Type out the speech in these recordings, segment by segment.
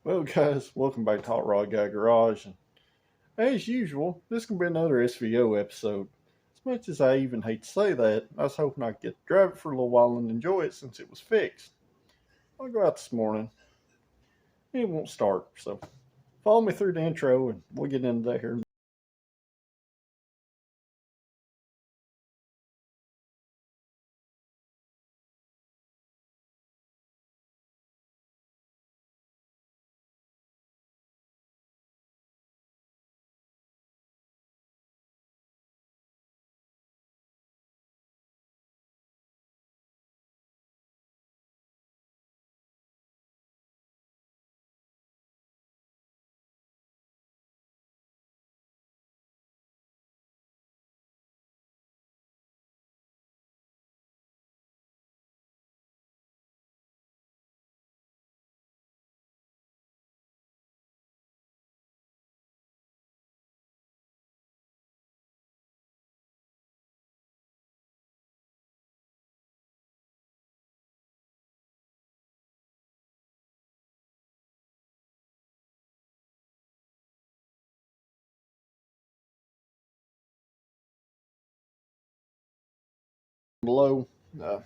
Well, guys, welcome back to Hot Rod Guy Garage. And as usual, this can be another SVO episode. As much as I even hate to say that, I was hoping I could get to drive it for a little while and enjoy it since it was fixed. I'll go out this morning. It won't start, so follow me through the intro and we'll get into that here. Below, I'd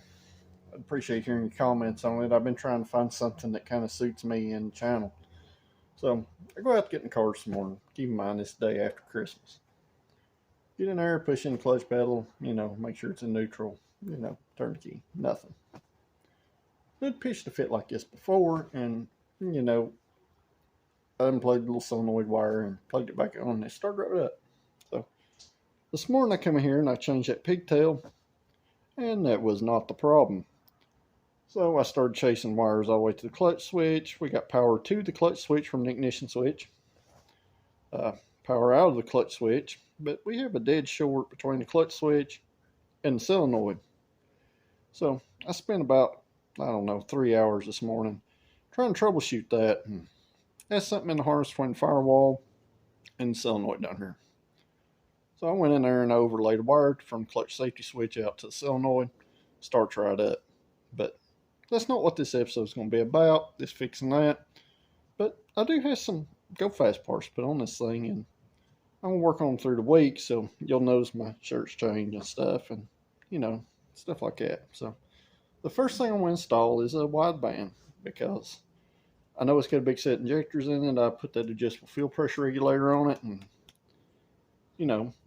appreciate hearing your comments on it. I've been trying to find something that kind of suits me and the channel. So I go out to get in the car this morning. Keep in mind this day after Christmas. Get in there, push in the clutch pedal, make sure it's in neutral, turn the key, nothing. I'd pitched a fit like this before, and, I unplugged the little solenoid wire and plugged it back on, and it started right up. So this morning I come in here and I changed that pigtail, and that was not the problem. So I started chasing wires all the way to the clutch switch. We got power to the clutch switch from the ignition switch. Power out of the clutch switch, but we have a dead short between the clutch switch and the solenoid. So I spent about, 3 hours this morning trying to troubleshoot that. And that's something in the harness between the firewall and the solenoid down here. So I went in there and overlaid a wire from the clutch safety switch out to the solenoid, starts right up. But that's not what this episode is going to be about, this fixing that. But I do have some go fast parts put on this thing, and I'm going to work on them through the week, so you'll notice my shirts change and stuff, and, stuff like that. So the first thing I'm going to install is a wideband, because I know it's got a big set of injectors in it. I put that adjustable fuel pressure regulator on it, and,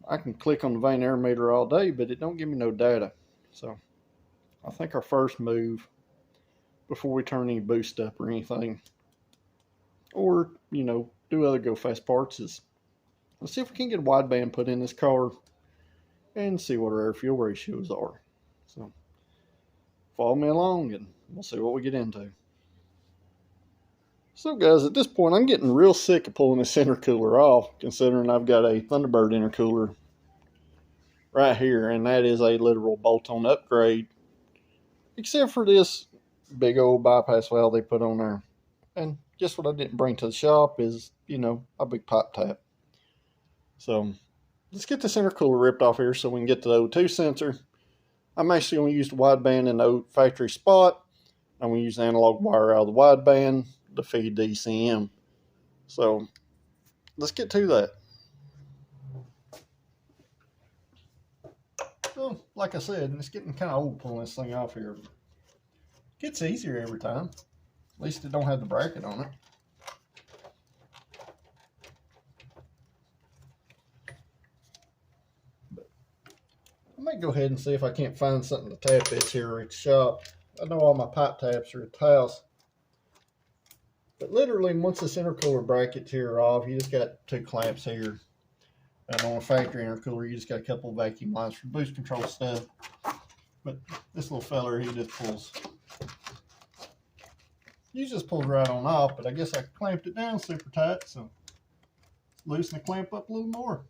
I can click on the vane air meter all day, but it don't give me no data. So I think our first move, before we turn any boost up or anything, or, do other go fast parts, is let's see if we can get a wideband put in this car and see what our air fuel ratios are. So follow me along and we'll see what we get into. So guys, at this point I'm getting real sick of pulling this intercooler off, considering I've got a Thunderbird intercooler right here, and that is a literal bolt-on upgrade, except for this big old bypass valve they put on there. And just what I didn't bring to the shop is, a big pipe tap. So let's get this intercooler ripped off here so we can get to the O2 sensor. I'm actually going to use the wideband in the factory spot. I'm going to use the analog wire out of the wideband to feed the ECM. So let's get to that. So, like I said, it's getting kind of old pulling this thing off here. It gets easier every time. At least it don't have the bracket on it. But I might go ahead and see if I can't find something to tap this here at the shop. I know all my pipe taps are at the house. But literally, once this intercooler bracket's here off, you just got 2 clamps here. And on a factory intercooler, you just got a couple of vacuum lines for boost control stuff. But this little feller, he just pulls. You just pulled right on off, but I guess I clamped it down super tight, so loosen the clamp up a little more.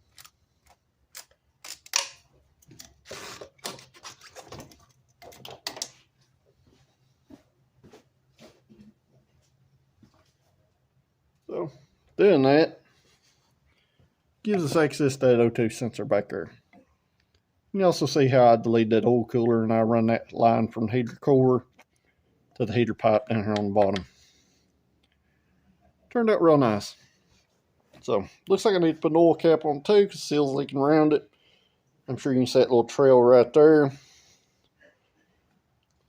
So doing that gives us access to that O2 sensor back there. You can also see how I delete that oil cooler and I run that line from the heater core to the heater pipe down here on the bottom. Turned out real nice. So, looks like I need to put an oil cap on it too, because the seal's leaking around it. I'm sure you can see that little trail right there.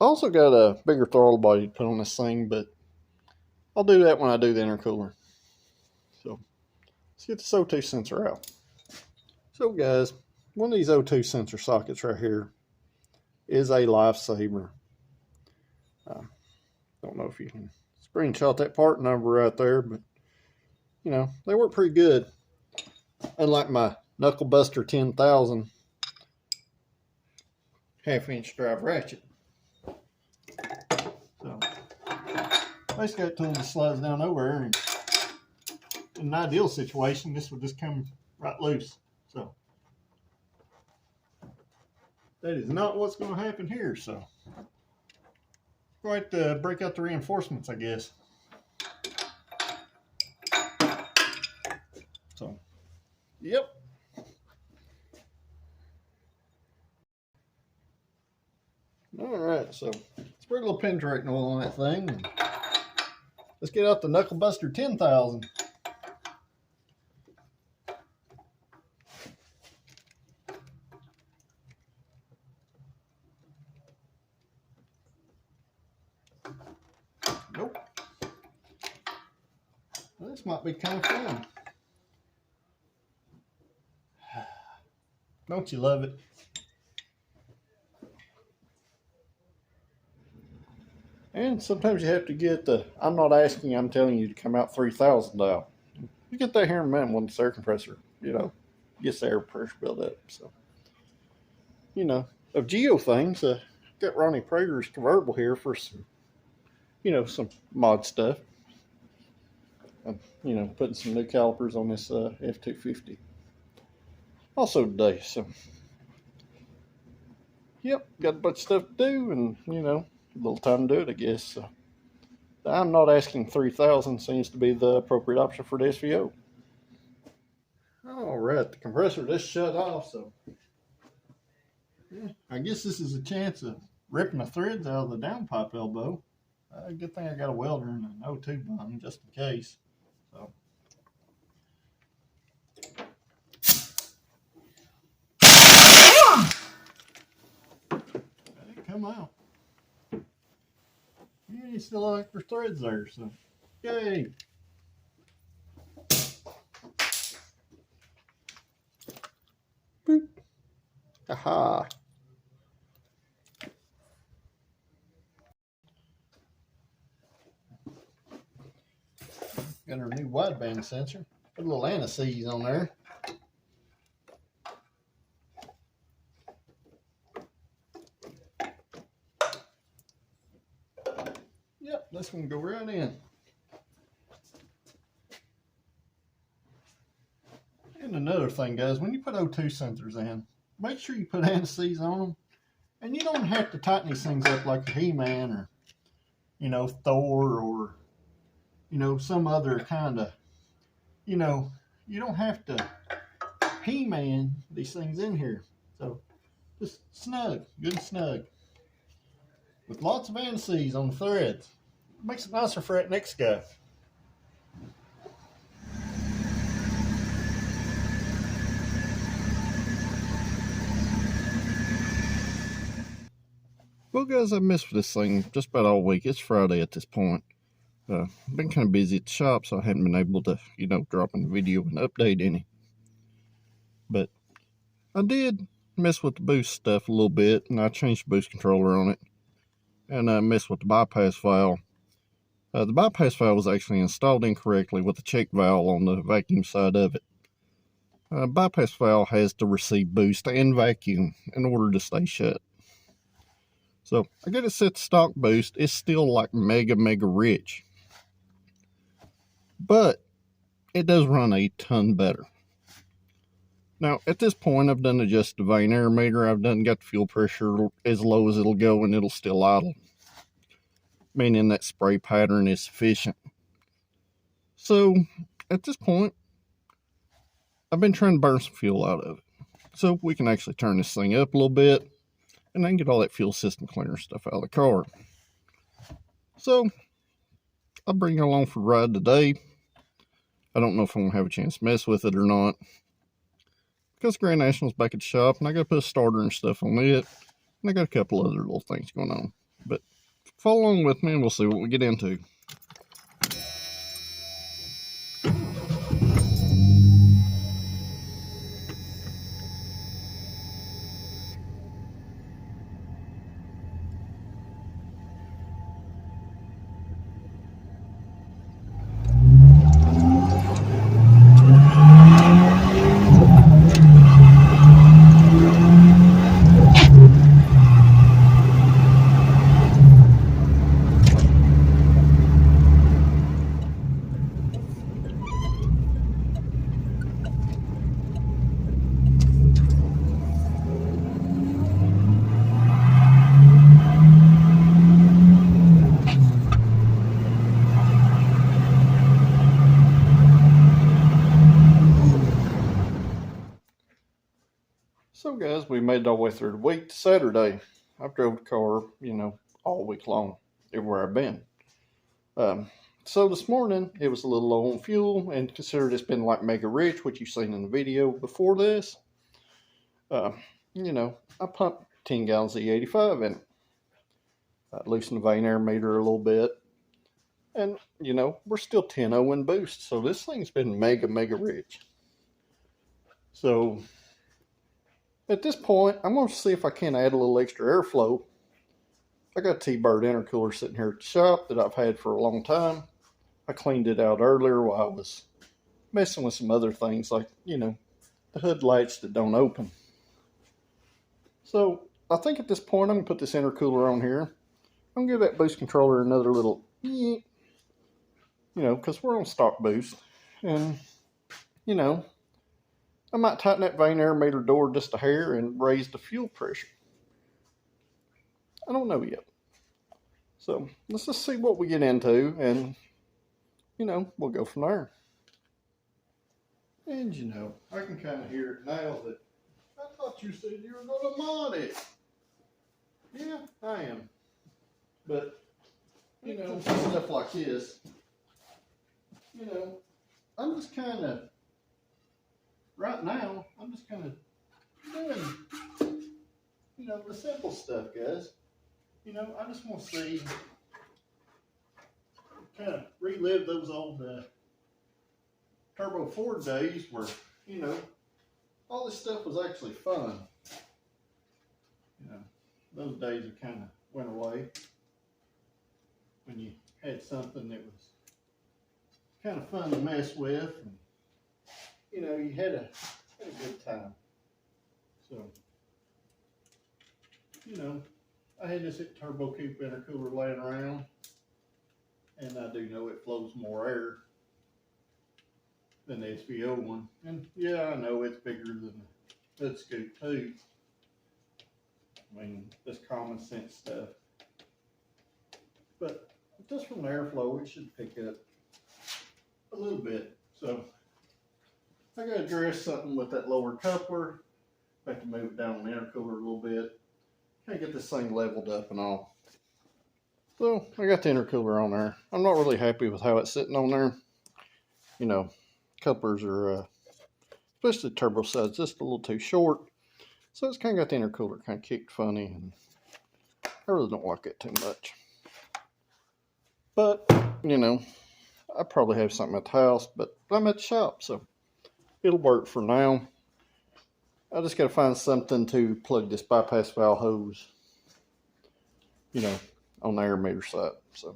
I also got a bigger throttle body to put on this thing, but I'll do that when I do the intercooler. So, let's get this O2 sensor out. So guys, one of these O2 sensor sockets right here is a lifesaver. Don't know if you can screenshot that part number right there, but you know, they work pretty good. Unlike my Knuckle Buster 10,000 half-inch drive ratchet. So basically that tool just slides down over, and in an ideal situation this would just come right loose. So that is not what's going to happen here. So quite break out the reinforcements, I guess. So yep. Alright, so spray a little penetrating oil on that thing. And let's get out the Knuckle Buster 10,000. Nope. Well, this might be kind of fun. Don't you love it? And sometimes you have to get the I'm not asking, I'm telling you to come out 3,000 dial. You get that here in a minute when the air compressor, you know, gets the air pressure built up. So, you know, of Geo things, got Ronnie Prager's convertible here for some, you know, some mod stuff. I'm, you know, putting some new calipers on this F250. Also today, so yep, got a bunch of stuff to do, and you know, a little time to do it, I guess. So I'm not asking 3,000 seems to be the appropriate option for the SVO. All right, the compressor just shut off, so yeah, I guess this is a chance of ripping the threads out of the downpipe elbow. Good thing I got a welder and an O2 bung just in case. So. Come out. Yeah, you still like their threads there, so yay. Boop. Aha. Got our new wideband sensor. Put a little anti-seize on there. Yep, this one go right in. And another thing, guys, when you put O2 sensors in, make sure you put anti-seize on them. And you don't have to tighten these things up like a He-Man or, you know, Thor or, you know, some other kind of, you know, you don't have to He-Man these things in here. So just snug, good and snug. With lots of anti-seize on the threads. Makes it nicer for that next guy. Well guys, I've messed with this thing just about all week. It's Friday at this point. I've been kind of busy at the shop, so I haven't been able to, you know, drop in the video and update any. But I did mess with the boost stuff a little bit, and I changed the boost controller on it. And I messed with the bypass valve. The bypass valve was actually installed incorrectly with the check valve on the vacuum side of it. Bypass valve has to receive boost and vacuum in order to stay shut. So I got it set to stock boost. It's still like mega rich. But it does run a ton better. Now at this point I've done adjusted the vane air meter. I've done got the fuel pressure as low as it'll go and it'll still idle. Meaning that spray pattern is sufficient. So at this point, I've been trying to burn some fuel out of it. So we can actually turn this thing up a little bit and then get all that fuel system cleaner stuff out of the car. So I'll bring you along for a ride today. I don't know if I'm going to have a chance to mess with it or not. Because Grand National's back at the shop, and I got to put a starter and stuff on it. And I got a couple other little things going on. But follow along with me and we'll see what we get into. So guys, we made our way through the week to Saturday. I've drove the car, all week long, everywhere I've been. So this morning, it was a little low on fuel, and consider it's been like mega rich, which you've seen in the video before this. I pumped 10 gallons of E85 in it. I loosened the vane air meter a little bit. And, we're still 10-0 in boost, so this thing's been mega rich. So at this point, I'm going to see if I can add a little extra airflow. I got a T-Bird intercooler sitting here at the shop that I've had for a long time. I cleaned it out earlier while I was messing with some other things like, the hood lights that don't open. So I think at this point, I'm going to put this intercooler on here. I'm going to give that boost controller another little, because we're on stock boost. And, I might tighten that vane air meter door just a hair and raise the fuel pressure. I don't know yet. So let's just see what we get into, and we'll go from there. And I can kind of hear it now that I thought you said you were going to mod it. Yeah, I am. But stuff like this, I'm just kind of right now, I'm just kind of doing, the simple stuff, guys. I just want to see, kind of relive those old Turbo Ford days where, all this stuff was actually fun. Those days have kind of went away when you had something that was kind of fun to mess with. And, you had a good time. So, I had this Turbo Coupe intercooler laying around, and I do know it flows more air than the SVO one. And yeah, I know it's bigger than the hood scoop too. I mean, that's common sense stuff. But just from the airflow, it should pick up a little bit. So I got to address something with that lower coupler. I have to move it down on the intercooler a little bit. Kind of get this thing leveled up and all. So I got the intercooler on there. I'm not really happy with how it's sitting on there. Couplers are, especially the turbo side's just a little too short. So it's kind of got the intercooler kind of kicked funny, and I really don't like it too much. But, I probably have something at the house, but I'm at the shop, so it'll work for now. I just got to find something to plug this bypass valve hose, on the air meter side. So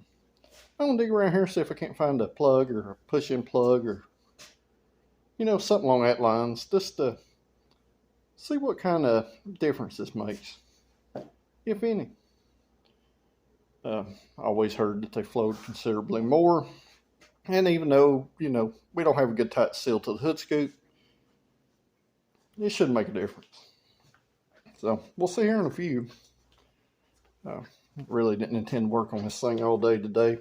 I'm going to dig around here and see if I can't find a plug or a push-in plug or, something along that lines, just to see what kind of difference this makes, if any. I always heard that they flowed considerably more. And even though, we don't have a good tight seal to the hood scoop, it should make a difference. So we'll see here in a few. Really didn't intend to work on this thing all day today.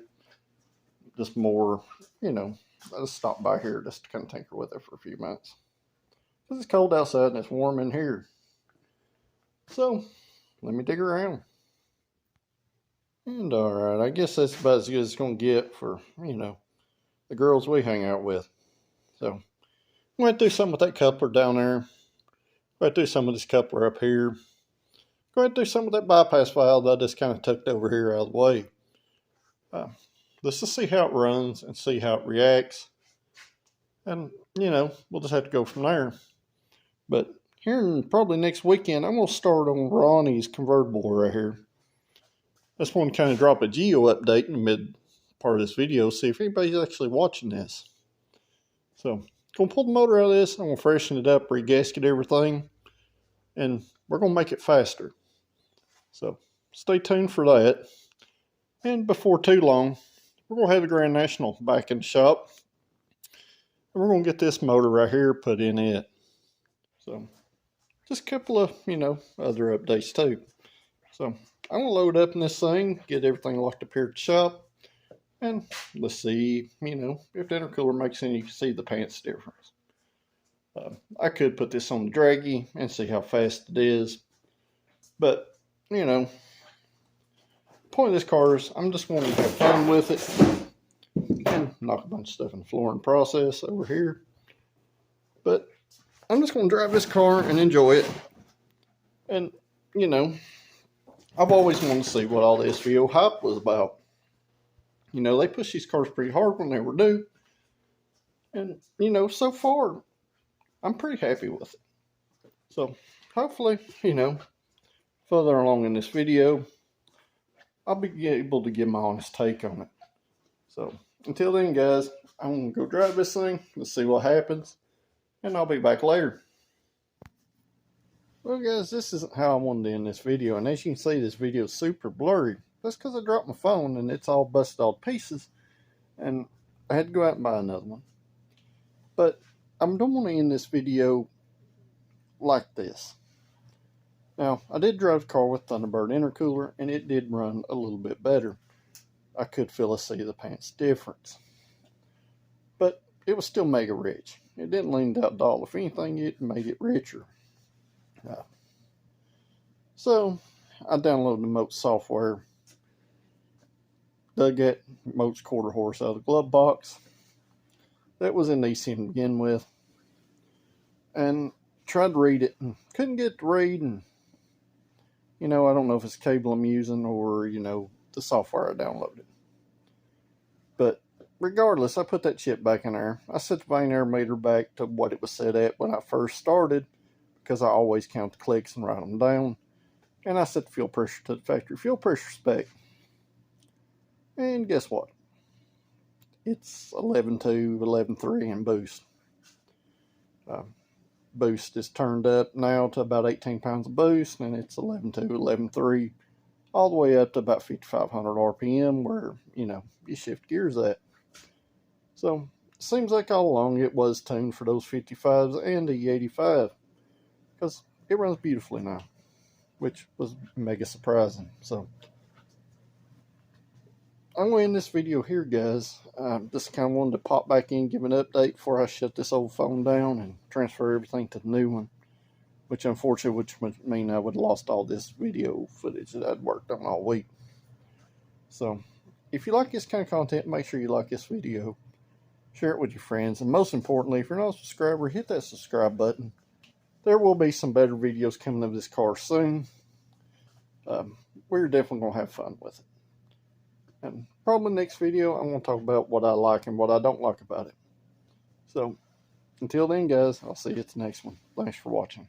Just more, I just stopped by here just to kind of tinker with it for a few minutes. Because it's cold outside and it's warm in here. So let me dig around. And alright, I guess that's about as good as it's going to get for, the girls we hang out with. So I'm going to do something with that coupler down there. Going to do some of this coupler up here. Going to do some of that bypass valve that I just kind of tucked over here out of the way. Let's just see how it runs and see how it reacts. And, you know, we'll just have to go from there. But here in probably next weekend, I'm going to start on Ronnie's convertible right here. I just want to kind of drop a geo update in the mid part of this video, see if anybody's actually watching this. So, going to pull the motor out of this. I'm going to freshen it up, regasket everything, and we're going to make it faster. So, stay tuned for that. And before too long, we're going to have the Grand National back in the shop. And we're going to get this motor right here put in it. So, just a couple of, you know, other updates too. So, I'm going to load up in this thing, get everything locked up here at the shop. And let's see, you know, if the intercooler makes any, you can see the pants difference. I could put this on the draggy and see how fast it is. But, you know, the point of this car is I'm just wanting to have fun with it. And knock a bunch of stuff in the floor in the process over here. But I'm just going to drive this car and enjoy it. And, you know, I've always wanted to see what all the SVO hype was about. You know, they push these cars pretty hard when they were new. And, you know, so far, I'm pretty happy with it. So, hopefully, you know, further along in this video, I'll be able to give my honest take on it. So, until then, guys, I'm going to go drive this thing. Let's see what happens. And I'll be back later. Well, guys, this isn't how I wanted to end this video. And as you can see, this video is super blurry. That's because I dropped my phone and it's all busted all to pieces. And I had to go out and buy another one. But I don't want to end this video like this. Now, I did drive the car with Thunderbird intercooler, and it did run a little bit better. I could feel a seat of the pants difference. But it was still mega rich. It didn't lean out dull. If anything, it made it richer. So, I downloaded the Moat software. Dug that Moat's quarter horse out of the glove box. That was in ECM to begin with. And tried to read it and couldn't get it to read. And, you know, I don't know if it's the cable I'm using or, you know, the software I downloaded. But regardless, I put that chip back in there. I set the vane air meter back to what it was set at when I first started, because I always count the clicks and write them down. And I set the fuel pressure to the factory fuel pressure spec. And guess what? It's 11.2, 11.3 in boost. Boost is turned up now to about 18 pounds of boost, and it's 11.2, 11.3, all the way up to about 5,500 RPM, where, you know, you shift gears at. So, it seems like all along it was tuned for those 55s and the E85, because it runs beautifully now, which was mega surprising. So, I'm going to end this video here, guys. Just kind of wanted to pop back in, give an update before I shut this old phone down and transfer everything to the new one. Which, unfortunately, would mean I would have lost all this video footage that I'd worked on all week. So, if you like this kind of content, make sure you like this video. Share it with your friends. And most importantly, if you're not a subscriber, hit that subscribe button. There will be some better videos coming of this car soon. We're definitely going to have fun with it. And probably next video, I'm going to talk about what I like and what I don't like about it. So, until then, guys, I'll see you at the next one. Thanks for watching.